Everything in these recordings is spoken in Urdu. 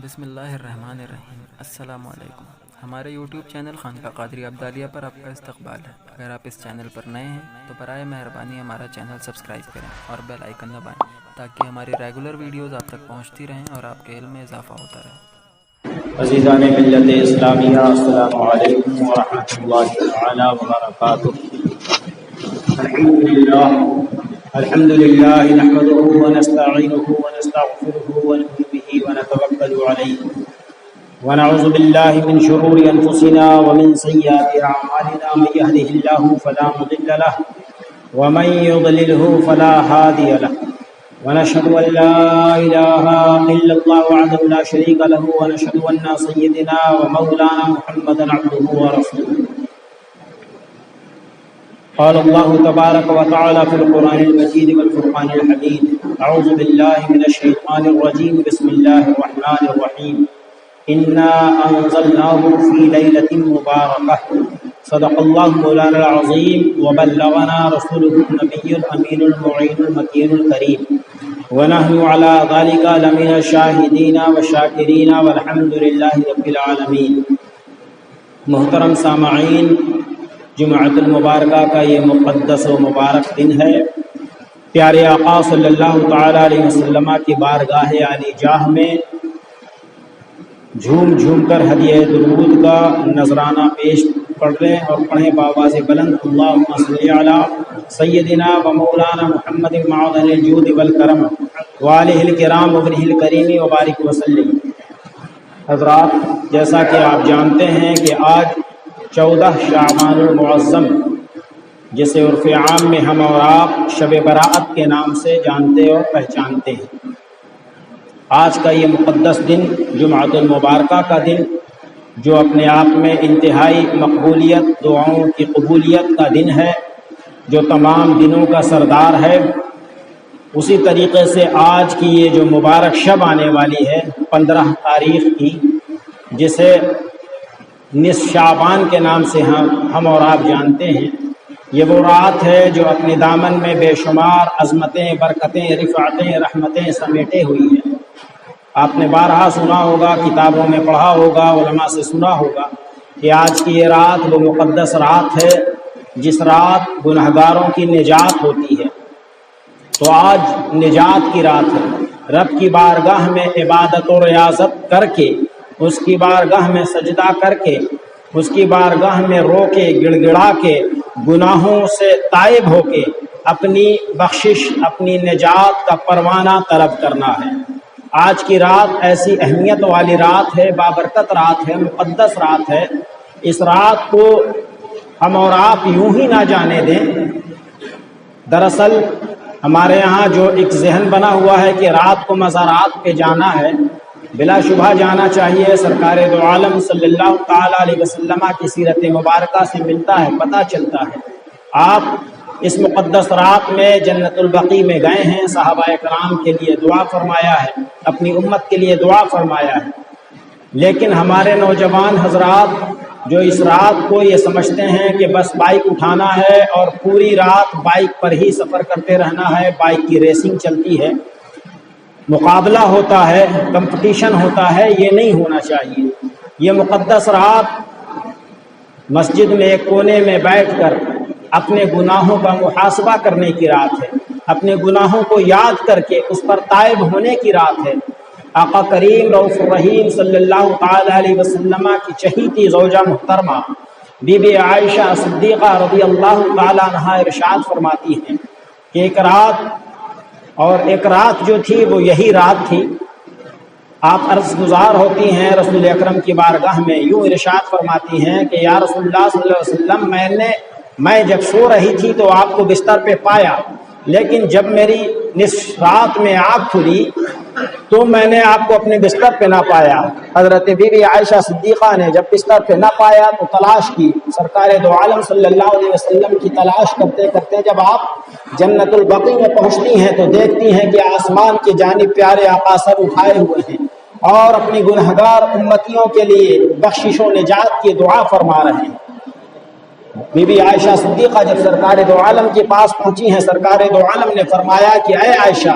بسم اللہ الرحمن الرحیم۔ السلام علیکم۔ ہمارے یوٹیوب چینل خانقاہ قادریہ عبدالیہ پر آپ کا استقبال ہے۔ اگر آپ اس چینل پر نئے ہیں تو برائے مہربانی ہمارا چینل سبسکرائب کریں اور بیل آئیکن دبائیں تاکہ ہماری ریگولر ویڈیوز آپ تک پہنچتی رہیں اور آپ کے علم میں اضافہ ہوتا رہے۔ عزیزان ملت اسلامیہ، السلام علیکم ورحمۃ اللہ تعالی وبرکاتہ۔ الحمد للہ نحمده ونستعینه ونستغفره ونؤمن به ونتوکل علیہ ونعوذ باللہ من شرور انفسنا ومن سیئات اعمالنا، من یهده اللہ فلا مضل له ومن یضلله فلا ہادی له، ونشهد ان لا اله الا الله وحده لا شريك له، ونشهد ان سيدنا ومولانا محمدا عبده ورسوله۔ قال الله تبارك وتعالى في القرآن المجيد والفرقان الحميد: أعوذ بالله من الشيطان الرجيم، بسم الله الرحمن الرحيم، إنا أنزلناه في ليلة مباركة، صدق الله مولانا العظيم، وبلغنا رسوله النبي الأمين المعين المكين الكريم، ونحن على ذلك لمن الشاهدين والشاكرين، والحمد لله رب العالمين۔ محترم سامعین، جمعۃ المبارکہ کا یہ مقدس و مبارک دن ہے۔ پیارے آقا صلی اللہ تعالی علیہ وسلم کی بارگاہ عالی جاہ میں جھوم جھوم کر ہدیہ درود کا نذرانہ پیش پڑھ رہے ہیں اور پڑھیں بآواز بلند: اللہم صلی علی سیدنا و مولانا محمد معدن الجود والکرم وآلہ الکرام وابنہ الکریم وبارک وسلم۔ حضرات، جیسا کہ آپ جانتے ہیں کہ آج 14 شعبان المعظم، جسے عرف عام میں ہم اور آپ شب برأت کے نام سے جانتے اور پہچانتے ہیں، آج کا یہ مقدس دن جمعۃ المبارکہ کا دن، جو اپنے آپ میں انتہائی مقبولیت، دعاؤں کی قبولیت کا دن ہے، جو تمام دنوں کا سردار ہے، اسی طریقے سے آج کی یہ جو مبارک شب آنے والی ہے 15 تاریخ کی، جسے نصف شعبان کے نام سے ہم اور آپ جانتے ہیں، یہ وہ رات ہے جو اپنے دامن میں بے شمار عظمتیں، برکتیں، رفعتیں، رحمتیں سمیٹے ہوئی ہیں۔ آپ نے بارہا سنا ہوگا، کتابوں میں پڑھا ہوگا، علماء سے سنا ہوگا کہ آج کی یہ رات وہ مقدس رات ہے جس رات گنہگاروں کی نجات ہوتی ہے۔ تو آج نجات کی رات ہے۔ رب کی بارگاہ میں عبادت و ریاضت کر کے، اس کی بارگاہ میں سجدہ کر کے، اس کی بارگاہ میں رو کے گڑ گڑا کے، گناہوں سے تائب ہو کے اپنی بخشش، اپنی نجات کا پروانہ طلب کرنا ہے۔ آج کی رات ایسی اہمیت والی رات ہے، بابرکت رات ہے، مقدس رات ہے۔ اس رات کو ہم اور آپ یوں ہی نہ جانے دیں۔ دراصل ہمارے ہاں جو ایک ذہن بنا ہوا ہے کہ رات کو مزارات پہ جانا ہے، بلا شبہ جانا چاہیے۔ سرکار دو عالم صلی اللہ تعالی علیہ وسلم کی سیرت مبارکہ سے ملتا ہے، پتہ چلتا ہے۔ آپ اس مقدس رات میں جنت البقیع میں گئے ہیں، صحابہ کرام کے لیے دعا فرمایا ہے، اپنی امت کے لیے دعا فرمایا ہے۔ لیکن ہمارے نوجوان حضرات جو اس رات کو یہ سمجھتے ہیں کہ بس بائک اٹھانا ہے اور پوری رات بائک پر ہی سفر کرتے رہنا ہے، بائک کی ریسنگ چلتی ہے، مقابلہ ہوتا ہے، کمپٹیشن ہوتا ہے، یہ نہیں ہونا چاہیے۔ یہ مقدس رات مسجد میں ایک کونے میں بیٹھ کر اپنے گناہوں کا محاسبہ کرنے کی رات ہے، اپنے گناہوں کو یاد کر کے اس پر تائب ہونے کی رات ہے۔ آقا کریم رؤوف الرحیم صلی اللہ تعالی علیہ وسلم کی چہیتی زوجہ محترمہ بی بی عائشہ صدیقہ رضی اللہ تعالی عنہا ارشاد فرماتی ہیں کہ ایک رات جو تھی وہ یہی رات تھی۔ آپ عرض گزار ہوتی ہیں رسول اکرم کی بارگاہ میں، یوں ارشاد فرماتی ہیں کہ یا رسول اللہ صلی اللہ علیہ وسلم، میں جب سو رہی تھی تو آپ کو بستر پہ پایا، لیکن جب میری نصف رات میں آنکھ کھلی تو میں نے آپ کو اپنے بستر پہ نہ پایا۔ حضرت بی بی عائشہ صدیقہ نے جب بستر پہ نہ پایا تو تلاش کی، سرکار دو عالم صلی اللہ علیہ وسلم کی تلاش کرتے کرتے جب آپ جنت البقیع میں پہنچتی ہیں تو دیکھتی ہیں کہ آسمان کی جانب پیارے آقا سر اٹھائے ہوئے ہیں اور اپنی گنہگار امتیوں کے لیے بخشش و نجات کی دعا فرما رہے ہیں۔ بی بی عائشہ صدیقہ جب سرکار دو عالم کے پاس پہنچی ہیں، سرکار دو عالم نے فرمایا کہ اے عائشہ،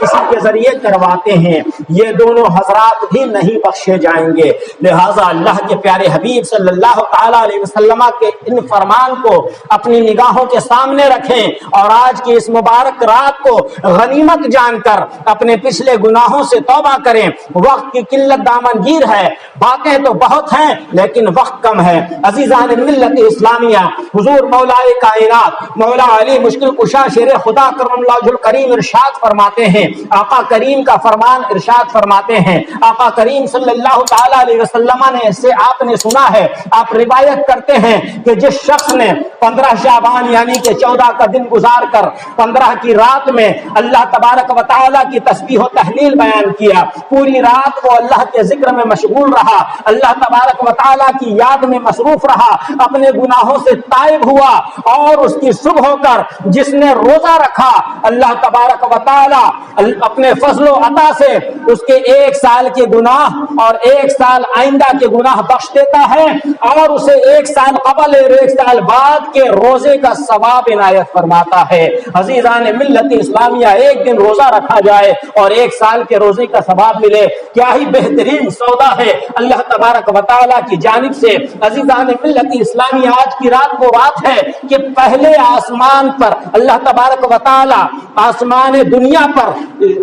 کسی کے ذریعے کرواتے ہیں، یہ دونوں حضرات بھی نہیں بخشے جائیں گے۔ لہٰذا اللہ کے پیارے حبیب صلی اللہ تعالی علیہ وسلم کے ان فرمان کو اپنی نگاہوں کے سامنے رکھیں اور آج کی اس مبارک رات کو غنیمت جان کر اپنے پچھلے گناہوں سے توبہ کریں۔ وقت کی قلت دامنگیر ہے، باتیں تو بہت ہیں لیکن وقت کم ہے۔ عزیزان ملت اسلامیہ، حضور مولا کائنات مولا علی مشکل کشا شیر خدا کرم اللہ وجہ الکریم ارشاد فرماتے ہیں، آقا کریم کا فرمان ارشاد فرماتے ہیں، آقا کریم صلی اللہ تعالی علیہ وسلم نے سے آپ نے سنا ہے، آپ روایت کرتے ہیں کہ جس شخص نے 15 شعبان یعنی کہ 14 کا دن گزار کر 15 کی رات میں اللہ تبارک و تعالی کی تسبیح و تحلیل بیان کیا، پوری رات وہ اللہ کے ذکر میں مشغول رہا، اللہ تبارک و تعالی کی یاد میں مصروف رہا، اپنے گناہوں سے تائب ہوا، اور اس کی صبح ہو کر جس نے روزہ رکھا، اللہ تبارک و تعالی اپنے فضل و عطا سے اس کے 1 سال کے گناہ اور 1 سال آئندہ کے گناہ بخش دیتا ہے، اور اسے 1 سال قبل اور 1 سال بعد کے روزے کا ثواب عنایت فرماتا ہے۔ عزیزان ملت اسلامیہ، ایک دن روزہ رکھا جائے اور 1 سال کے روزے کا ثواب ملے، کیا ہی بہترین سودا ہے اللہ تبارک و تعالی کی جانب سے۔ عزیزان ملت اسلامیہ، آج کی رات وہ رات ہے کہ پہلے آسمان پر اللہ تبارک و تعالی آسمان دنیا پر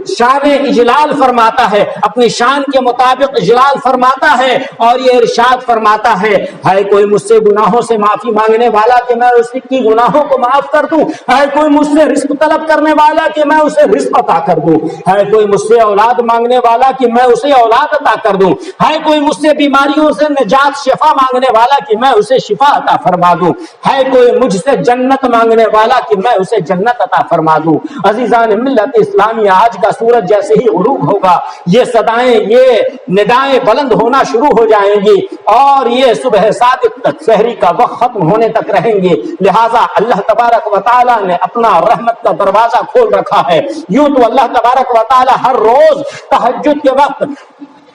شان اجلال فرماتا ہے، اپنی شان کے مطابق اجلال فرماتا ہے اور یہ ارشاد فرماتا ہے، ہے کوئی مجھ سے گناہوں سے معافی مانگنے والا کہ میں اس کی گناہوں کو معاف کر دوں، ہے کوئی مجھ سے رزق طلب کرنے والا کہ میں اسے رزق عطا کر دوں، ہے کوئی مجھ سے اولاد مانگنے والا کہ میں اسے اولاد عطا کر دوں، ہے کوئی مجھ سے بیماریوں سے نجات شفا مانگنے والا کہ میں اسے شفا عطا فرما دوں، ہے کوئی مجھ سے جنت مانگنے والا کہ میں اسے جنت عطا فرما دوں۔ عزیزان ملت اسلامیہ، آج کا سورج جیسے ہی غروب ہوگا، یہ صدائیں، یہ ندائیں بلند ہونا شروع ہو جائیں گی اور یہ صبح صادق تک، سحری کا وقت ختم ہونے تک رہیں گے۔ لہٰذا اللہ تبارک و تعالی نے اپنا رحمت کا دروازہ کھول رکھا ہے۔ یوں تو اللہ تبارک و تعالی ہر روز تہجد کے وقت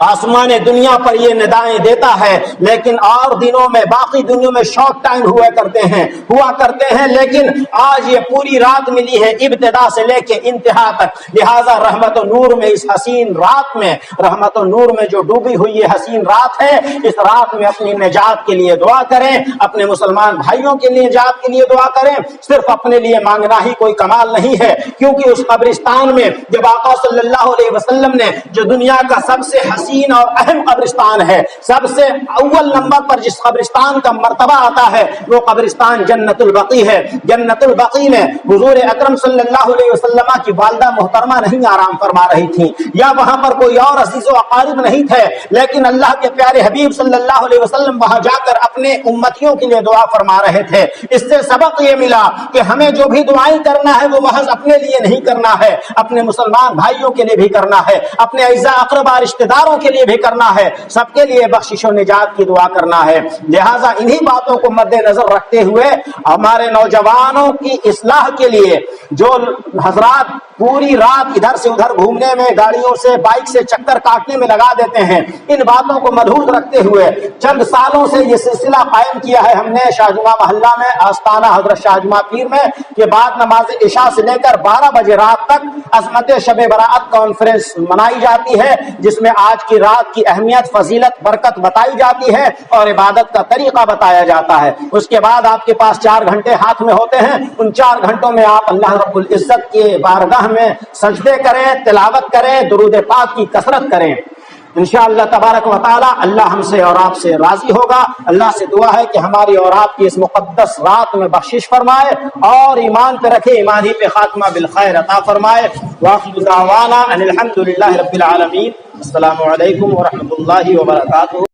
آسمان دنیا پر یہ ندائیں دیتا ہے، لیکن اور دنوں میں، باقی دنوں میں شارٹ ٹائم ہوا کرتے ہیں، لیکن آج یہ پوری رات ملی ہے ابتدا سے لے کے انتہا تک۔ لہٰذا رحمت و نور میں، اس حسین رات میں، رحمت و نور میں جو ڈوبی ہوئی یہ حسین رات ہے، اس رات میں اپنی نجات کے لیے دعا کریں، اپنے مسلمان بھائیوں کے لیے نجات کے لیے دعا کریں۔ صرف اپنے لیے مانگنا ہی کوئی کمال نہیں ہے، کیونکہ اس قبرستان میں جب آقا صلی اللہ علیہ وسلم نے جو دنیا کا سب سے حسین اور اہم قبرستان ہے، سب سے اول نمبر پر جس قبرستان کا مرتبہ آتا ہے وہ قبرستان جنت البقیع ہے۔ جنت البقیع میں حضور اکرم صلی اللہ علیہ وسلم کی والدہ محترمہ نہیں آرام فرما رہی تھی، یا وہاں پر کوئی اور عزیز و اقارب نہیں تھے، لیکن اللہ کے پیارے حبیب صلی اللہ علیہ وسلم وہاں جا کر اپنے امتیوں کے لیے دعا فرما رہے تھے۔ اس سے سبق یہ ملا کہ ہمیں جو بھی دعائیں کرنا ہے وہ محض اپنے لیے نہیں کرنا ہے، اپنے مسلمان بھائیوں کے لیے بھی کرنا ہے، اپنے اعزاء اقربا رشتہ داروں کے لیے بھی کرنا ہے، سب کے لیے بخشش و نجات کی دعا کرنا ہے۔ لہٰذا انہی باتوں کو مد نظر رکھتے ہوئے ہمارے نوجوانوں کی اصلاح کے لیے جو حضرات پوری رات ادھر سے ادھر گھومنے میں، گاڑیوں سے، بائک سے چکر کاٹنے میں لگا دیتے ہیں، ان باتوں کو ملحوظ رکھتے ہوئے چند سالوں سے یہ سلسلہ قائم کیا ہے ہم نے شاہجماں محلہ میں، آستانہ حضرت شاہجماں پیر میں، کہ بعد نماز عشاء سے لے کر 12 بجے رات تک عظمت شب برات کانفرنس منائی جاتی ہے، جس میں آج کی رات کی اہمیت، فضیلت، برکت بتائی جاتی ہے اور عبادت کا طریقہ بتایا جاتا ہے۔ اس کے بعد آپ کے پاس 4 گھنٹے ہاتھ میں ہوتے ہیں، ان 4 گھنٹوں میں آپ اللہ رب العزت کے بارگاہ میں سجدے کریں، تلاوت کریں، درود پاک کی کثرت کریں۔ انشاءاللہ تبارک و تعالی اللہ ہم سے اور آپ سے راضی ہوگا۔ اللہ سے دعا ہے کہ ہماری اور آپ کی اس مقدس رات میں بخشش فرمائے اور ایمان پہ رکھے، ایمان ہی پہ خاتمہ بالخیر عطا فرمائے۔ وآخر دعوانا ان الحمد للہ رب العالمین۔ السلام علیکم ورحمۃ اللہ وبرکاتہ۔